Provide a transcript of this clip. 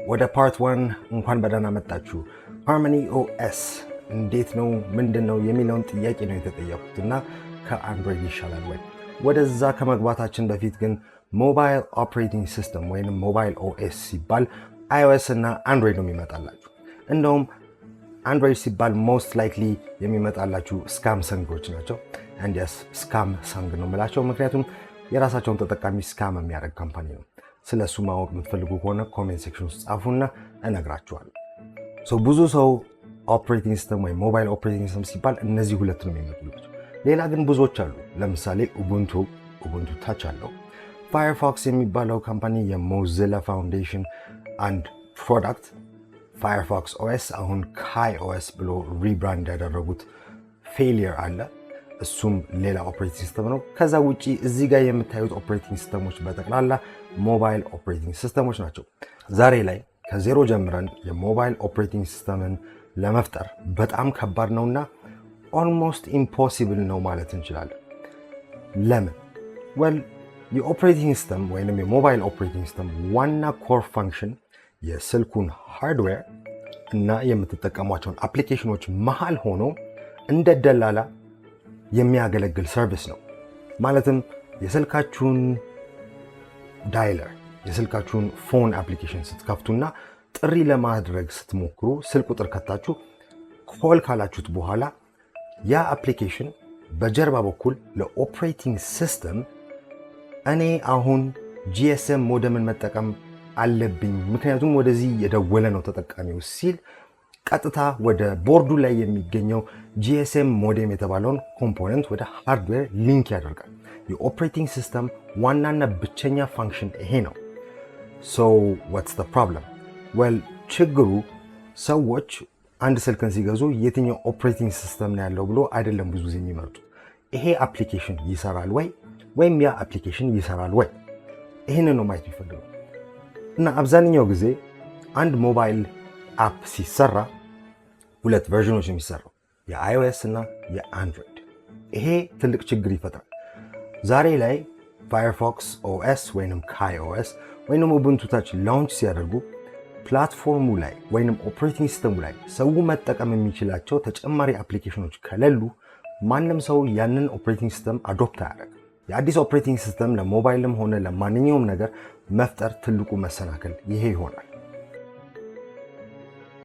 ወደ ፓርት 1 እንኳን በደህና መጣችሁ። HarmonyOS እንዴት ነው ምንድነው የሚለውን ጥያቄ ነው የተጠየቁትና ከአንድሮይድ ይሻላል ወይ? ወደዛ ከመግባታችን በፊት ግን ሞባይል ኦፕሬቲንግ ሲስተም ወይንም ሞባይል OS ሲባል iOS እና አንድሮይድ ነው የሚመጣላችሁ። እንደውም አንድሮይድ ሲባል ሞስት ላይክሊ የሚመጣላችሁ ስካምሰንጎች ናቸው። and yes ስካምሰንግ ነው የምላቸው ምክንያቱም የራሳቸውን ተጠቃሚ ስካም የሚያደርግ ካምፓኒ ነው። ስለሱ ማወቅ የምትፈልጉ ከሆነ ኮሜንት ሴክሽን ውስጥ ጻፉና እነግራችኋለሁ። ብዙ ሰው ኦፕሬቲንግ ሲስተም ወይ ሞባይል ኦፕሬቲንግ ሲስተም ሲባል እነዚህ ሁለት ነው የሚመጡላችሁ። ሌላ ግን ብዙዎች አሉ። ለምሳሌ ኡቡንቱ ታች አለው። ፋየርፎክስ የሚባለው ካምፓኒ የሞዚላ ፋውንዴሽን አንድ ፕሮዳክት ፋየርፎክስ OS አሁን KaiOS ብሎ ሪብራንድ ያደረጉት ፌሊየር አለ። እሱም ሌላ ኦፕሬቲንግ ሲስተም ነው። ከዛ ውጪ እዚህ ጋር የምታዩት ኦፕሬቲንግ ሲስተሞች በጠቅላላ ሞባይል ኦፕሬቲንግ ሲስተሞች ናቸው። ዛሬ ላይ ከዜሮ ጀምረን የሞባይል ኦፕሬቲንግ ሲስተምን ለመፍጠር በጣም ከባድ ነውና ኦልሞስት ኢምፖሲብል ነው ማለት እንችላለን። ለምን? የኦፕሬቲንግ ሲስተም ወይንም የሞባይል ኦፕሬቲንግ ሲስተም ዋና ኮር ፋንክሽን የስልኩን ሃርድዌር እና የምትጠቀሟቸውን አፕሊኬሽኖች መሃል ሆኖ እንደ ደላላ የሚያገለግል ሰርቪስ ነው። ማለትም የስልካችሁን ዳይለር የስልካችሁን ፎን አፕሊኬሽን ስትከፍቱና ጥሪ ለማድረግ ስትሞክሩ ስልክ ቁጥር ከታችሁ ኮል ካላችሁት በኋላ ያ አፕሊኬሽን በጀርባ በኩል ለኦፕሬቲንግ ሲስተም እኔ አሁን GSM ሞደምን መጠቀም አለብኝ ምክንያቱም ወደዚህ የደወለ ነው ተጠቃሚው ሲል ቀጥታ ወደ ቦርዱ ላይ የሚገኘው GSM ሞዴም የተባለውን ኮምፖነንት ወደ ሃርድዌር ሊንክ ያደርጋል። የኦፕሬቲንግ ሲስተም ዋናና ብቸኛ ፋንክሽን ይሄ ነው። what's the problem? ችግሩ ሰዎች አንድ ስልክን ሲገዙ የትኛው ኦፕሬቲንግ ሲስተም ነው ያለው ብሎ አይደለም ብዙ ጊዜ የሚመርጡ። ይሄ አፕሊኬሽን ይሰራል ወይ ወይም ያ አፕሊኬሽን ይሰራል ወይ? ይሄንን ነው ማየት የሚፈልገው። እና አብዛኛው ጊዜ አንድ ሞባይል አፕ ሲሰራ ሁለት ቨርዥኖች የሚሰራው የiOS እና የአንድሮይድ። ይሄ ትልቅ ችግር ይፈጥራል። ዛሬ ላይ ፋየርፎክስ OS ወይንም KaiOS ወይንም ኡቡንቱ ታች ላውንች ሲያደርጉ ፕላትፎርሙ ላይ ወይንም ኦፕሬቲንግ ሲስተሙ ላይ ሰው መጠቀም የሚችላቸው ተጨማሪ አፕሊኬሽኖች ከሌሉ ማንም ሰው ያንን ኦፕሬቲንግ ሲስተም አዶፕት አያደርግም። የአዲስ ኦፕሬቲንግ ሲስተም ለሞባይልም ሆነ ለማንኛውም ነገር መፍጠር ትልቁ መሰናክል ይሄ ይሆናል።